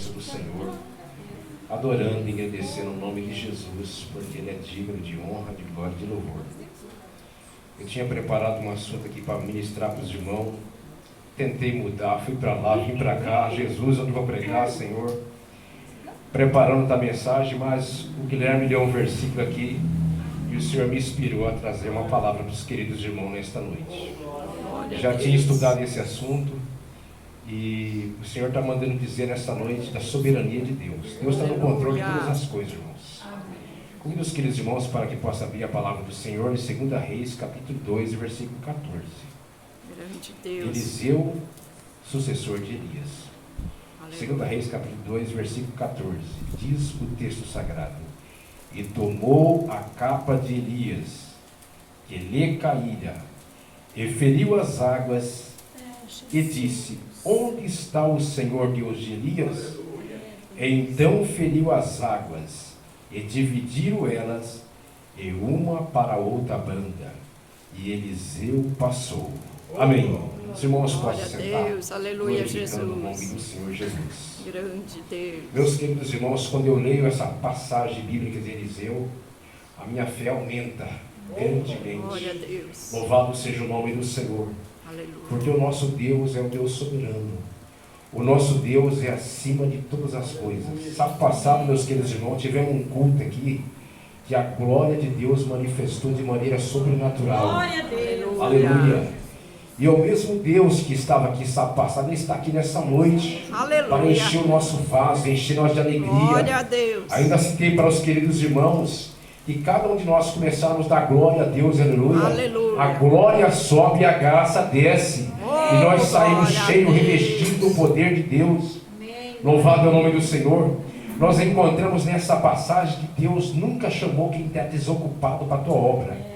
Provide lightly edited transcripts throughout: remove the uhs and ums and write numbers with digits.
presença do Senhor, adorando e agradecendo o nome de Jesus, porque Ele é digno de honra, de glória e de louvor. Eu tinha preparado um assunto aqui para ministrar para os irmãos, tentei mudar, fui para lá, vim para cá, Jesus, onde vou pregar, Senhor, preparando a mensagem, mas o Guilherme deu um versículo aqui, e o Senhor me inspirou a trazer uma palavra para os queridos irmãos nesta noite. Já tinha estudado esse assunto, e o Senhor está mandando dizer nesta noite da soberania de Deus. Deus está no controle de todas as coisas, irmãos. Convido os queridos irmãos para que possa abrir a palavra do Senhor em 2 Reis, capítulo 2, versículo 14. Grande Deus. Eliseu, sucessor de Elias. 2 Reis, capítulo 2, versículo 14. Diz o texto sagrado: E tomou a capa de Elias, que lhe caíra, e feriu as águas, e disse: Onde está o Senhor Deus de Elias? E então feriu as águas, e dividiram elas, e uma para a outra banda, e Eliseu passou. Amém. Os irmãos possam sentar. Deus, aleluia, Jesus. No nome do Senhor Jesus. Grande Deus. Meus queridos irmãos, quando eu leio essa passagem bíblica de Eliseu, a minha fé aumenta grandemente. Glória a Deus. Louvado seja o nome do Senhor. Aleluia. Porque o nosso Deus é o Deus soberano. O nosso Deus é acima de todas as coisas. Sábado passado, meus queridos irmãos, tivemos um culto aqui que a glória de Deus manifestou de maneira sobrenatural. Glória a Deus. Aleluia. E é o mesmo Deus que estava aqui sábado passado, Ele está aqui nessa noite. Aleluia. Para encher o nosso vaso, encher nós de alegria. Glória a Deus. Ainda citei para os queridos irmãos que cada um de nós começarmos a dar glória a Deus, aleluia. Aleluia. A glória sobe e a graça desce. E nós saímos cheios, revestidos do poder de Deus. Amém. Louvado é o nome do Senhor. Nós encontramos nessa passagem que Deus nunca chamou quem está desocupado para a tua obra.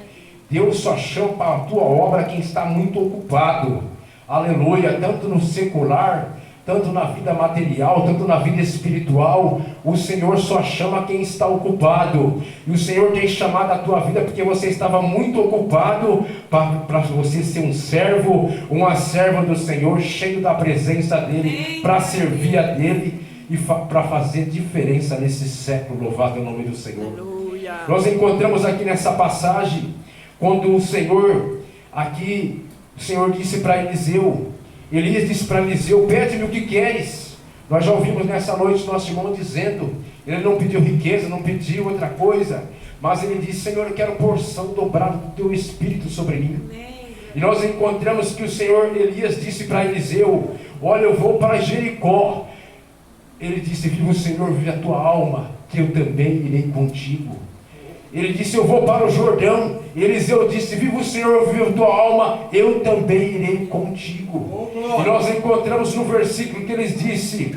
Deus só chama para a tua obra quem está muito ocupado. Aleluia. Tanto no secular, tanto na vida material, tanto na vida espiritual, o Senhor só chama quem está ocupado. E o Senhor tem chamado a tua vida porque você estava muito ocupado para você ser um servo, uma serva do Senhor, cheio da presença dEle, para servir a dEle e para fazer diferença nesse século. Louvado é o nome do Senhor. Aleluia. Nós encontramos aqui nessa passagem, quando o Senhor, aqui, o Senhor disse para Eliseu, Elias disse para Eliseu: pede-me o que queres. Nós já ouvimos nessa noite nosso irmão dizendo, ele não pediu riqueza, não pediu outra coisa, mas ele disse: Senhor, eu quero porção dobrada do teu Espírito sobre mim. E nós encontramos que o Senhor, Elias disse para Eliseu: olha, eu vou para Jericó. Ele disse: viva o Senhor, vive a tua alma, que eu também irei contigo. Ele disse: eu vou para o Jordão. Eliseu disse: viva o Senhor, viva a tua alma, eu também irei contigo. E nós encontramos no versículo que ele disse: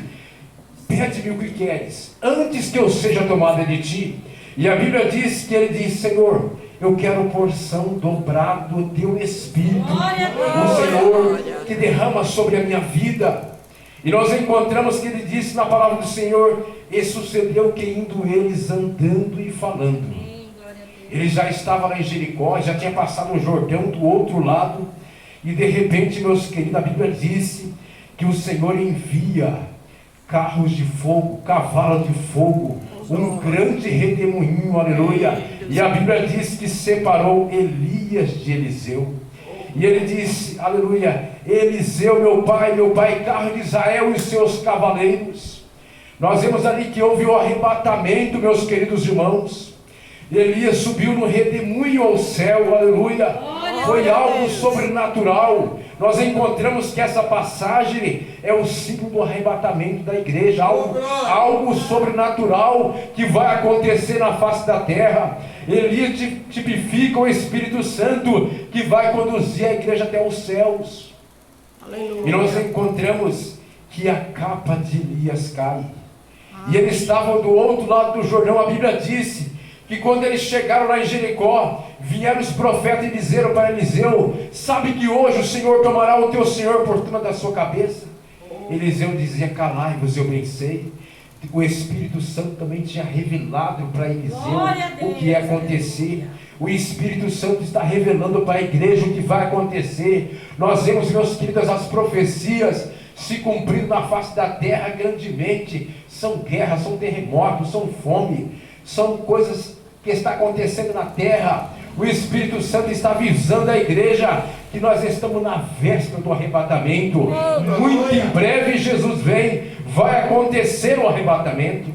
pede-me o que queres, antes que eu seja tomada de ti. E a Bíblia diz que ele disse: Senhor, eu quero porção dobrada do teu Espírito, o Senhor que derrama sobre a minha vida. E nós encontramos que ele disse na palavra do Senhor: e sucedeu que indo eles andando e falando, ele já estava lá em Jericó, já tinha passado o Jordão do outro lado, e de repente, meus queridos, a Bíblia disse que o Senhor envia carros de fogo, cavalos de fogo, um grande redemoinho, aleluia. E a Bíblia diz que separou Elias de Eliseu. E ele disse, aleluia: Eliseu, meu pai, carro de Israel e seus cavaleiros. Nós vemos ali que houve o arrebatamento, meus queridos irmãos. Elias subiu no redemoinho ao céu, aleluia. Foi algo sobrenatural. Nós encontramos que essa passagem é o símbolo do arrebatamento da igreja, algo sobrenatural que vai acontecer na face da terra. Elias tipifica o Espírito Santo que vai conduzir a igreja até os céus. Aleluia. E nós encontramos que a capa de Elias cai. E eles estavam do outro lado do Jordão. A Bíblia disse que quando eles chegaram lá em Jericó, vieram os profetas e disseram para Eliseu: sabe que hoje o Senhor tomará o teu Senhor por cima da sua cabeça? Eliseu dizia: calai-vos, eu bem sei. O Espírito Santo também tinha revelado para Eliseu o que ia acontecer. O Espírito Santo está revelando para a igreja o que vai acontecer. Nós vemos, meus queridos, as profecias se cumprindo na face da terra grandemente. São guerras, são terremotos, são fome, são coisas que estão acontecendo na terra. O Espírito Santo está avisando a igreja que nós estamos na véspera do arrebatamento. Muito em breve Jesus vem, vai acontecer o arrebatamento.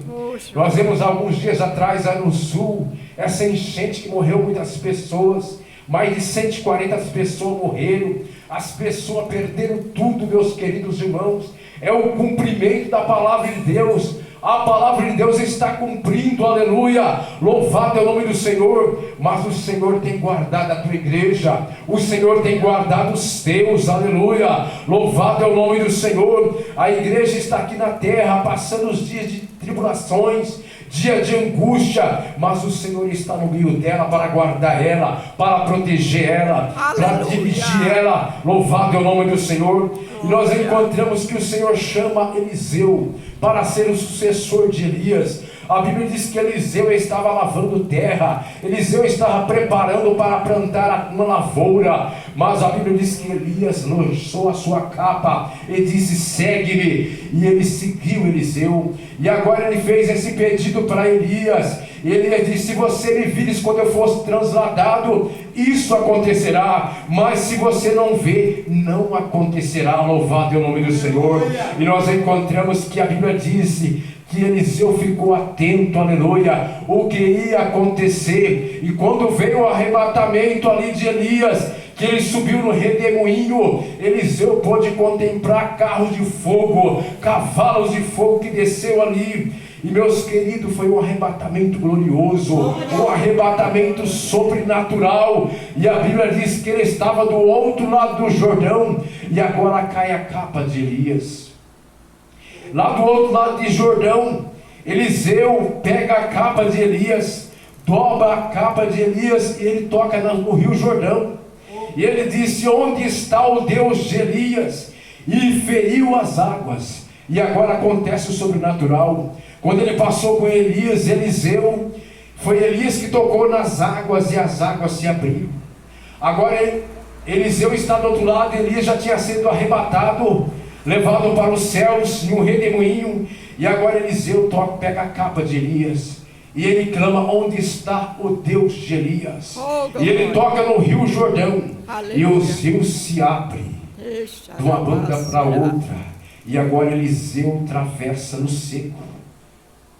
Nós vemos alguns dias atrás aí no sul, essa enchente que morreu muitas pessoas, mais de 140 pessoas morreram, as pessoas perderam tudo, meus queridos irmãos. É o cumprimento da palavra de Deus. A palavra de Deus está cumprindo, aleluia, louvado é o nome do Senhor. Mas o Senhor tem guardado a tua igreja, o Senhor tem guardado os teus, aleluia, louvado é o nome do Senhor. A igreja está aqui na terra, passando os dias de tribulações, dia de angústia, mas o Senhor está no meio dela para guardar ela, para proteger ela, para dirigir ela, louvado é o nome do Senhor. E nós encontramos que o Senhor chama Eliseu para ser o sucessor de Elias. A Bíblia diz que Eliseu estava lavando terra, Eliseu estava preparando para plantar uma lavoura, mas a Bíblia diz que Elias lançou a sua capa e disse: segue-me, e ele seguiu Eliseu. E agora ele fez esse pedido para Elias. Ele disse: se você me vires quando eu fosse transladado, isso acontecerá, mas se você não vê, não acontecerá. Louvado é o nome do Senhor. E nós encontramos que a Bíblia disse que Eliseu ficou atento, aleluia, o que ia acontecer. E quando veio o arrebatamento ali de Elias, que ele subiu no redemoinho, Eliseu pôde contemplar carros de fogo, cavalos de fogo que desceu ali. E meus queridos, foi um arrebatamento glorioso, um arrebatamento sobrenatural. E a Bíblia diz que ele estava do outro lado do Jordão, e agora cai a capa de Elias. Lá do outro lado de Jordão, Eliseu pega a capa de Elias, dobra a capa de Elias, e ele toca no rio Jordão. E ele disse: onde está o Deus de Elias? E feriu as águas. E agora acontece o sobrenatural. Quando ele passou com Elias, Eliseu, foi Elias que tocou nas águas, e as águas se abriram. Agora Eliseu está do outro lado, Elias já tinha sido arrebatado, levado para os céus em um redemoinho. E agora Eliseu pega a capa de Elias, e ele clama: onde está o Deus de Elias? E ele toca no rio Jordão. Aleluia. E os rios se abrem de uma banda para outra. E agora Eliseu atravessa no seco.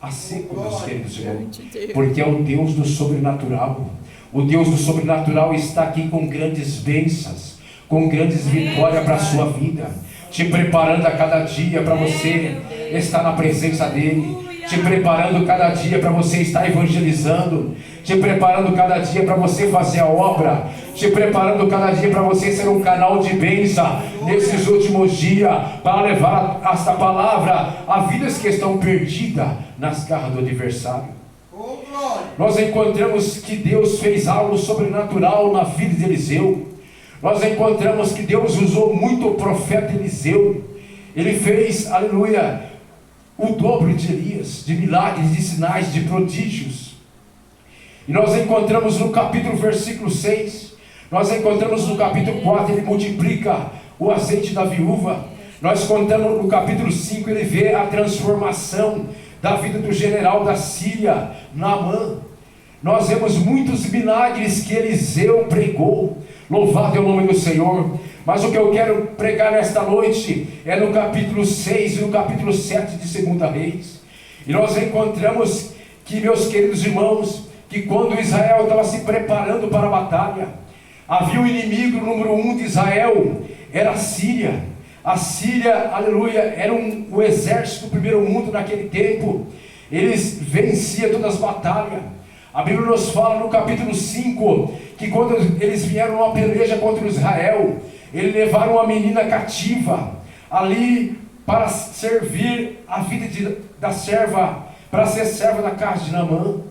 A seco, meus queridos irmãos, porque é o Deus do sobrenatural. O Deus do sobrenatural está aqui com grandes bênçãos, com grandes vitórias para a sua vida, te preparando a cada dia para você estar na presença dele, te preparando cada dia para você estar evangelizando, te preparando cada dia para você fazer a obra, te preparando cada dia para você ser um canal de bênção nesses últimos dias, para levar esta palavra a vidas que estão perdidas nas garras do adversário. Nós encontramos que Deus fez algo sobrenatural na vida de Eliseu. Nós encontramos que Deus usou muito o profeta Eliseu. Ele fez, aleluia, o dobro de Elias, de milagres, de sinais, de prodígios. E nós encontramos no capítulo versículo 6, nós encontramos no capítulo 4, ele multiplica o azeite da viúva. Nós contamos no capítulo 5, ele vê a transformação da vida do general da Síria, Naamã. Nós vemos muitos milagres que Eliseu pregou. Louvado é o nome do Senhor. Mas o que eu quero pregar nesta noite é no capítulo 6 e no capítulo 7 de 2 Reis. E nós encontramos que, meus queridos irmãos, que quando Israel estava se preparando para a batalha, havia um inimigo número 1 de Israel, era a Síria. A Síria, aleluia, era o exército do primeiro mundo naquele tempo. Eles venciam todas as batalhas. A Bíblia nos fala no capítulo 5, que quando eles vieram numa peleja contra Israel, eles levaram uma menina cativa ali para servir a vida da serva, para ser serva da casa de Naamã.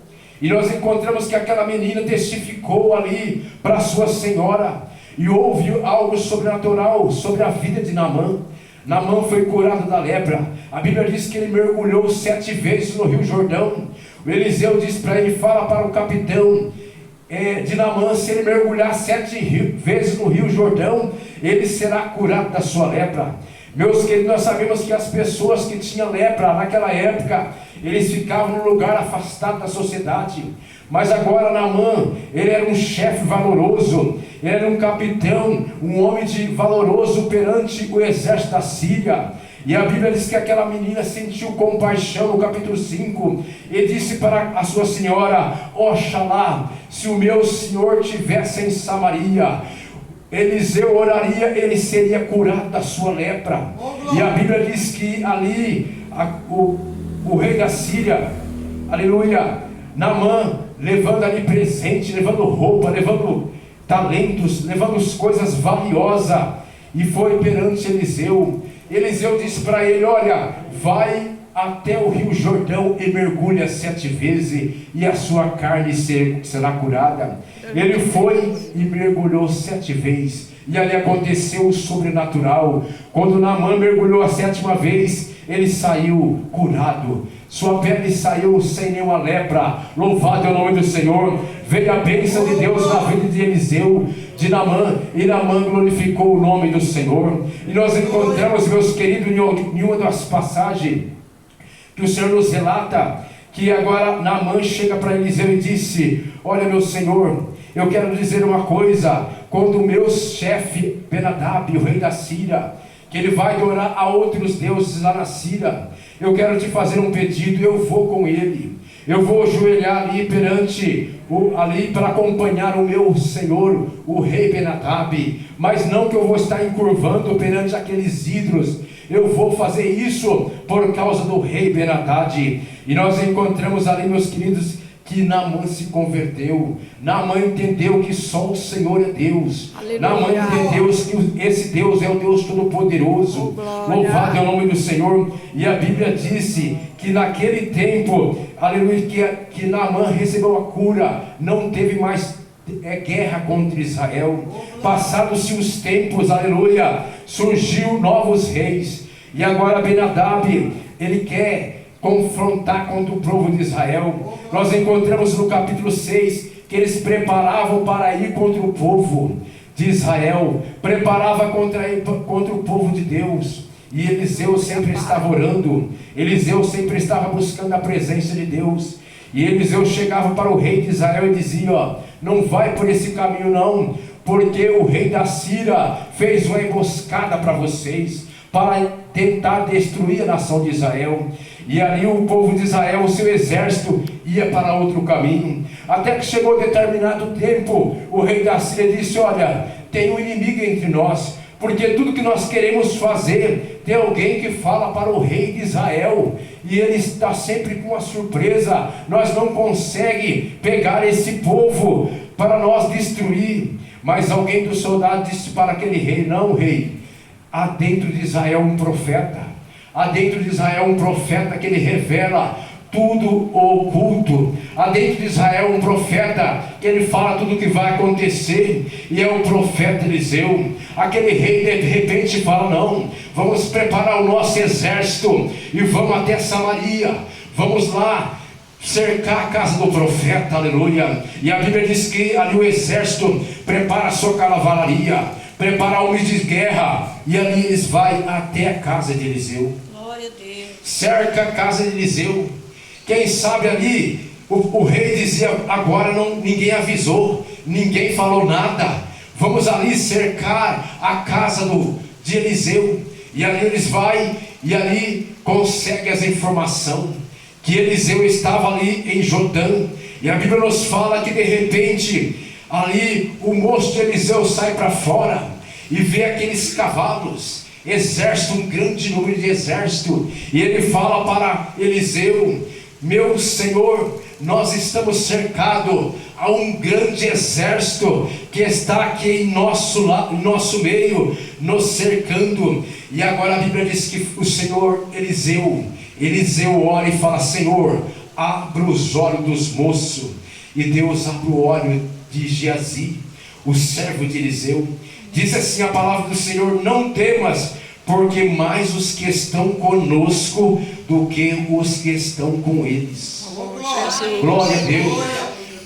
E nós encontramos que aquela menina testificou ali para a sua senhora, e houve algo sobrenatural sobre a vida de Naamã. Naamã foi curado da lepra. A Bíblia diz que ele mergulhou 7 vezes no rio Jordão. O Eliseu diz para ele: fala para o capitão de Naamã, se ele mergulhar 7 vezes no rio Jordão, ele será curado da sua lepra. Meus queridos, nós sabemos que as pessoas que tinham lepra naquela época, eles ficavam num lugar afastado da sociedade. Mas agora Naamã, ele era um chefe valoroso, ele era um capitão, um homem valoroso perante o exército da Síria. E a Bíblia diz que aquela menina sentiu compaixão no capítulo 5 e disse para a sua senhora: oxalá, se o meu senhor estivesse em Samaria, Eliseu oraria, ele seria curado da sua lepra. E a Bíblia diz que ali o rei da Síria, aleluia, Naamã, levando ali presente, levando roupa, levando talentos, levando coisas valiosas, e foi perante Eliseu. Eliseu disse para ele: olha, vai até o rio Jordão e mergulha 7 vezes e a sua carne será curada. Ele foi e mergulhou 7 vezes, e ali aconteceu o sobrenatural. Quando Naamã mergulhou a 7ª vez, ele saiu curado, sua pele saiu sem nenhuma lepra. Louvado é o nome do Senhor. Veio a bênção de Deus na vida de Eliseu, de Naamã, e Naamã glorificou o nome do Senhor. E nós encontramos, meus queridos, em uma das passagens que o Senhor nos relata, que agora Naamã chega para Eliseu e disse: olha, meu Senhor, eu quero dizer uma coisa. Quando o meu chefe Ben-Hadad, o rei da Síria, que ele vai adorar a outros deuses lá na Síria, eu quero te fazer um pedido. Eu vou com ele, eu vou ajoelhar ali ali para acompanhar o meu senhor, o rei Ben-Hadad, mas não que eu vou estar encurvando perante aqueles ídolos. Eu vou fazer isso por causa do rei Ben-Hadad. E nós encontramos ali, meus queridos, que Naamã se converteu. Naamã entendeu que só o Senhor é Deus. Aleluia. Naamã entendeu que esse Deus é o Deus Todo-Poderoso. Louvado é o nome do Senhor. E a Bíblia disse que naquele tempo, aleluia, que Naamã recebeu a cura. Não teve mais guerra contra Israel. Passados-se os tempos, aleluia, surgiu novos reis. E agora Ben-Hadad, ele quer confrontar contra o povo de Israel. Nós encontramos no capítulo 6 que eles preparavam para ir contra o povo de Israel, preparava contra o povo de Deus. E Eliseu sempre estava orando, Eliseu sempre estava buscando a presença de Deus. E Eliseu chegava para o rei de Israel e dizia: ó, não vai por esse caminho não, porque o rei da Síria fez uma emboscada para vocês, para tentar destruir a nação de Israel. E ali o povo de Israel, o seu exército, ia para outro caminho. Até que chegou determinado tempo, o rei da Síria disse: olha, tem um inimigo entre nós, porque tudo que nós queremos fazer, tem alguém que fala para o rei de Israel, e ele está sempre com uma surpresa. Nós não conseguimos pegar esse povo para nós destruir. Mas alguém dos soldados disse para aquele rei: não, rei, há dentro de Israel um profeta. Há dentro de Israel um profeta que ele revela tudo oculto. Há dentro de Israel um profeta que ele fala tudo o que vai acontecer, e é o profeta Eliseu. Aquele rei de repente fala: não, vamos preparar o nosso exército e vamos até Samaria, vamos lá cercar a casa do profeta, aleluia. E a Bíblia diz que ali o exército prepara a sua cavalaria, prepara homens de guerra, e ali eles vão até a casa de Eliseu. Glória a Deus. Cerca a casa de Eliseu. Quem sabe ali o rei dizia: agora ninguém avisou, ninguém falou nada, vamos ali cercar a casa de Eliseu. E ali eles vão e ali conseguem as informações que Eliseu estava ali em Jordão. E a Bíblia nos fala que de repente ali o moço de Eliseu sai para fora e vê aqueles cavalos, exército, um grande número de exército, e ele fala para Eliseu: meu senhor, nós estamos cercados a um grande exército que está aqui em nosso meio, nos cercando. E agora a Bíblia diz que o Senhor Eliseu ora e fala: Senhor, abre os olhos dos moços. E Deus abre o olho de Geazi, o servo de Eliseu. Diz assim a palavra do Senhor: não temas, porque mais os que estão conosco do que os que estão com eles. Glória a Deus.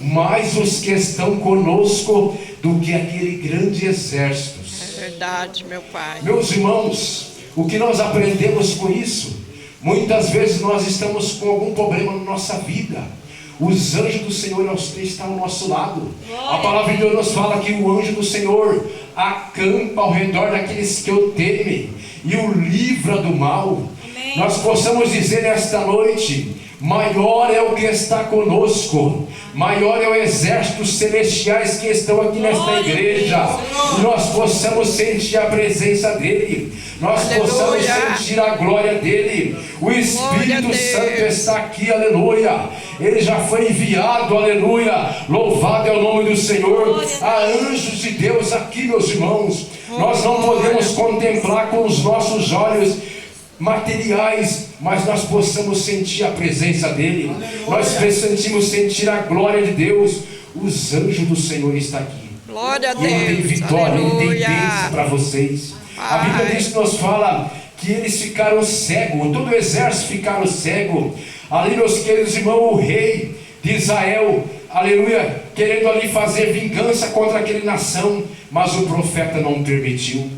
Mais os que estão conosco do que aquele grande exército. É verdade, meu Pai. Meus irmãos, O que nós aprendemos com isso? Muitas vezes nós estamos com algum problema na nossa vida. Os anjos do Senhor estão ao nosso lado. A palavra de Deus nos fala que o anjo do Senhor acampa ao redor daqueles que o temem e o livra do mal. Amém. Nós possamos dizer nesta noite: maior é o que está conosco, maior é o exército celestiais que estão aqui nesta igreja, e nós possamos sentir a presença dele, nós possamos sentir a glória dele. O Espírito Santo está aqui, aleluia. Ele já foi enviado, aleluia. Louvado é o nome do Senhor. Há anjos de Deus aqui, meus irmãos. Nós não podemos contemplar com os nossos olhos materiais, mas nós possamos sentir a presença dele. Nós sentimos sentir a glória de Deus. Os anjos do Senhor estão aqui. Glória a Ele tem Deus. vitória, ele tem Aleluia. bênção para vocês. A Bíblia diz que nos fala que eles ficaram cegos, todo o exército ficaram cego. Ali, meus queridos irmãos, o rei de Israel, aleluia, querendo ali fazer vingança contra aquela nação, mas o profeta não permitiu.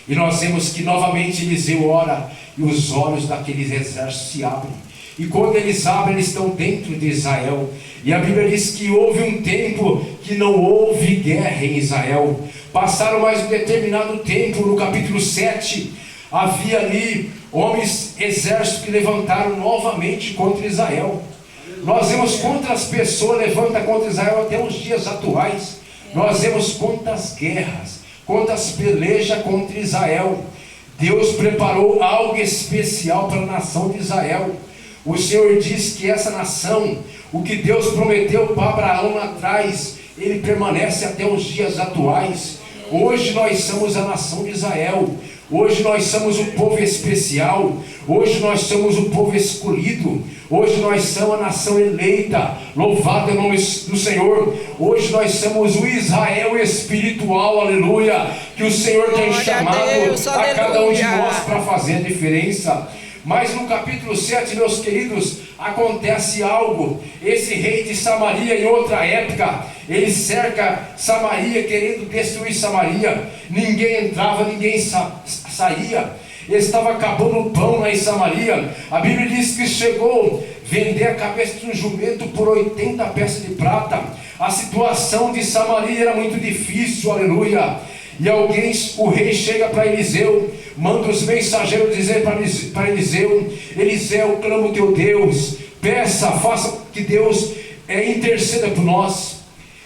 E nós vemos que novamente Eliseu ora e os olhos daqueles exércitos se abrem. E quando eles abrem, eles estão dentro de Israel. E a Bíblia diz que houve um tempo que não houve guerra em Israel. Passaram mais um determinado tempo, no capítulo 7, havia ali homens, exércitos que levantaram novamente contra Israel. Nós vemos quantas pessoas levantam contra Israel até os dias atuais. Nós vemos quantas guerras, quantas pelejas contra Israel. Deus preparou algo especial para a nação de Israel. O Senhor diz que essa nação, o que Deus prometeu para Abraão lá atrás, ele permanece até os dias atuais. Hoje nós somos a nação de Israel. Hoje nós somos o povo especial. Hoje nós somos o povo escolhido. Hoje nós somos a nação eleita. Louvado é o nome do Senhor. Hoje nós somos o Israel espiritual, aleluia, que o Senhor tem chamado a cada um de nós para fazer a diferença. Mas no capítulo 7, meus queridos, acontece algo. Esse rei de Samaria, em outra época, ele cerca Samaria, querendo destruir Samaria. Ninguém entrava, ninguém saía. Ele estava acabando o pão lá em Samaria. A Bíblia diz que chegou a vender a cabeça de um jumento por 80 peças de prata. A situação de Samaria era muito difícil, aleluia. E o rei chega para Eliseu, manda os mensageiros dizer para Eliseu: Eliseu, clama o teu Deus, peça, faça que Deus interceda por nós.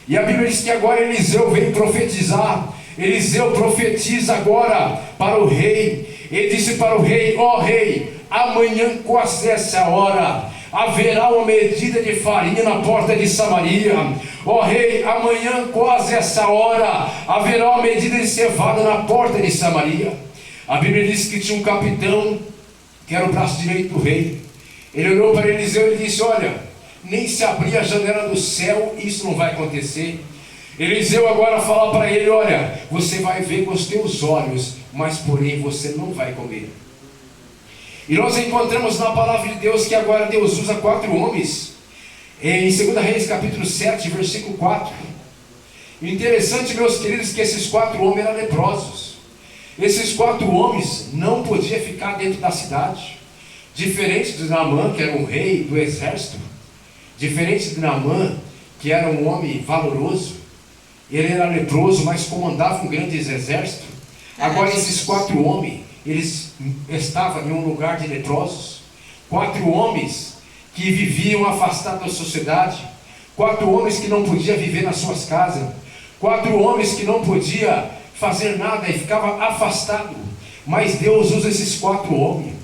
E a Bíblia diz que agora Eliseu vem profetizar. Eliseu profetiza agora para o rei. Ele disse para o rei: ó rei, amanhã quase essa hora haverá uma medida de farinha na porta de Samaria. Ó rei, amanhã quase essa hora haverá uma medida de cevada na porta de Samaria. A Bíblia diz que tinha um capitão que era o braço direito do rei. Ele olhou para Eliseu e disse: olha, nem se abrir a janela do céu, isso não vai acontecer. Eliseu agora fala para ele: olha, você vai ver com os teus olhos, mas porém você não vai comer. E nós encontramos na palavra de Deus que agora Deus usa 4 homens, em 2 Reis capítulo 7, versículo 4. E interessante, meus queridos, que esses 4 homens eram leprosos. Esses 4 homens não podiam ficar dentro da cidade. Diferente de Naamã, que era um rei do exército, diferente de Naamã, que era um homem valoroso, ele era leproso, mas comandava um grande exército. Agora esses 4 homens, eles estavam em um lugar de leprosos. 4 homens que viviam afastados da sociedade. 4 homens que não podiam viver nas suas casas. 4 homens que não podiam fazer nada e ficavam afastados. Mas Deus usa esses 4 homens.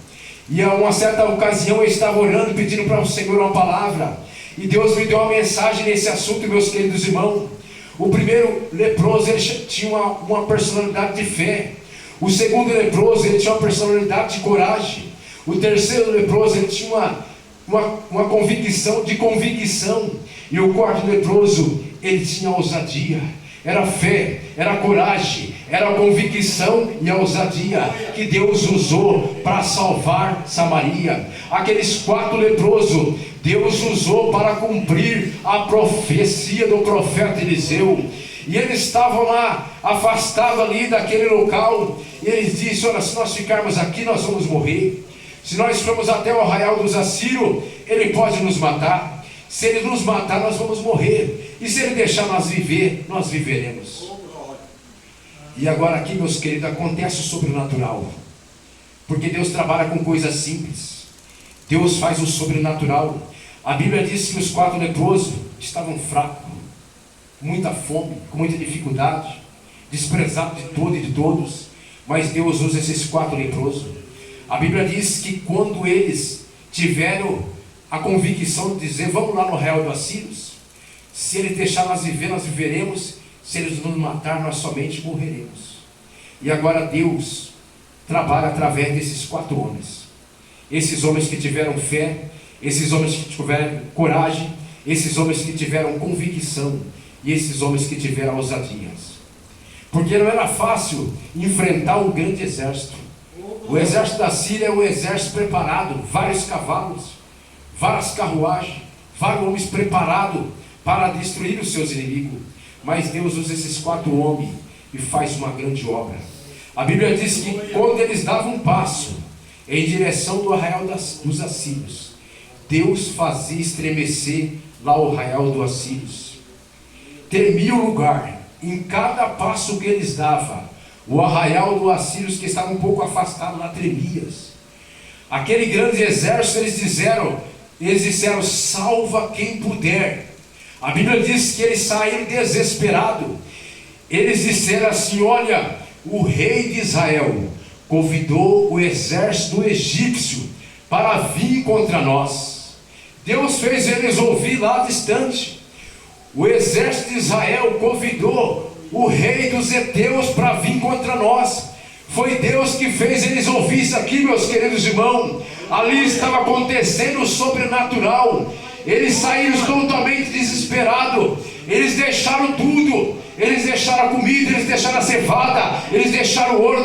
E a uma certa ocasião eu estava orando, pedindo para o Senhor uma palavra. E Deus me deu uma mensagem nesse assunto, meus queridos irmãos. O primeiro leproso, ele tinha uma personalidade de fé. O segundo leproso, ele tinha uma personalidade de coragem. O terceiro leproso, ele tinha uma convicção de convicção. E o quarto leproso, ele tinha ousadia. Era fé, era coragem, era a convicção e a ousadia que Deus usou para salvar Samaria. Aqueles 4 leprosos, Deus usou para cumprir a profecia do profeta Eliseu. E eles estavam lá, afastados ali daquele local. E eles disseram: olha, se nós ficarmos aqui, nós vamos morrer. Se nós formos até o arraial dos Assírios, ele pode nos matar. Se ele nos matar, nós vamos morrer. E se ele deixar nós viver, nós viveremos. E agora aqui, meus queridos, acontece o sobrenatural. Porque Deus trabalha com coisas simples. Deus faz o sobrenatural. A Bíblia diz que os 4 leprosos estavam fracos, com muita fome, com muita dificuldade, desprezados de todo e de todos. Mas Deus usa esses 4 leprosos. A Bíblia diz que quando eles tiveram a convicção de dizer: vamos lá no arraial dos Assírios, se ele deixar nós viver, nós viveremos. Se eles nos matar, nós somente morreremos. E agora Deus trabalha através desses 4 homens. Esses homens que tiveram fé, esses homens que tiveram coragem, esses homens que tiveram convicção, e esses homens que tiveram ousadias. Porque não era fácil enfrentar um grande exército. O exército da Síria é um exército preparado, vários cavalos, várias carruagens, vários homens preparados para destruir os seus inimigos. Mas Deus usa esses 4 homens e faz uma grande obra. A Bíblia diz que quando eles davam um passo em direção do arraial dos Assírios, Deus fazia estremecer lá o arraial dos Assírios. Tremia o lugar. Em cada passo que eles davam, o arraial dos Assírios, que estava um pouco afastado, lá tremia. Aquele grande exército, eles disseram: salva quem puder. A Bíblia diz que eles saíram desesperados. Eles disseram assim: olha, o rei de Israel convidou o exército do egípcio para vir contra nós. Deus fez eles ouvir lá distante. O exército de Israel convidou o rei dos heteus para vir contra nós. Foi Deus que fez eles ouvir isso aqui, meus queridos irmãos. Ali estava acontecendo o sobrenatural. Eles saíram totalmente desesperados. Eles deixaram tudo. Eles deixaram a comida, eles deixaram a cevada, eles deixaram o ouro,